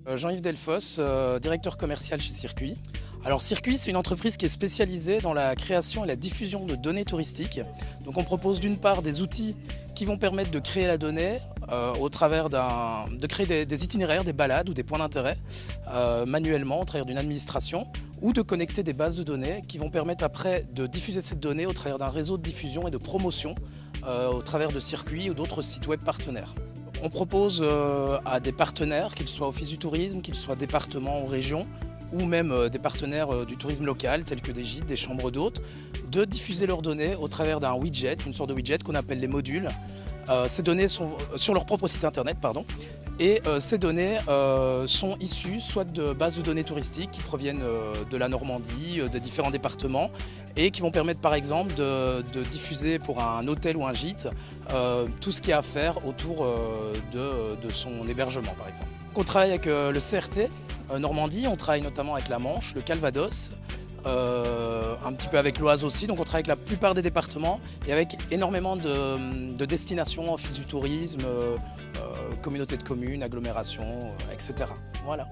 Jean-Yves Delfosse, directeur commercial chez Circuit. Alors Circuit, c'est une entreprise qui est spécialisée dans la création et la diffusion de données touristiques. Donc on propose d'une part des outils qui vont permettre de créer la donnée au travers de créer des itinéraires, des balades ou des points d'intérêt manuellement au travers d'une administration, ou de connecter des bases de données qui vont permettre après de diffuser cette donnée au travers d'un réseau de diffusion et de promotion au travers de Circuit ou d'autres sites web partenaires. On propose à des partenaires, qu'ils soient office du tourisme, qu'ils soient départements ou régions, ou même des partenaires du tourisme local, tels que des gîtes, des chambres d'hôtes, de diffuser leurs données au travers d'un widget, une sorte de widget qu'on appelle les modules. Ces données sont sur leur propre site internet, et ces données sont issues soit de bases de données touristiques qui proviennent de la Normandie, de différents départements, et qui vont permettre par exemple de diffuser pour un hôtel ou un gîte tout ce qu'il y a à faire autour de son hébergement par exemple. On travaille avec le CRT Normandie, on travaille notamment avec la Manche, le Calvados, un petit peu avec l'Oise aussi, donc on travaille avec la plupart des départements et avec énormément de destinations, office du tourisme, communautés de communes, agglomérations, etc. Voilà.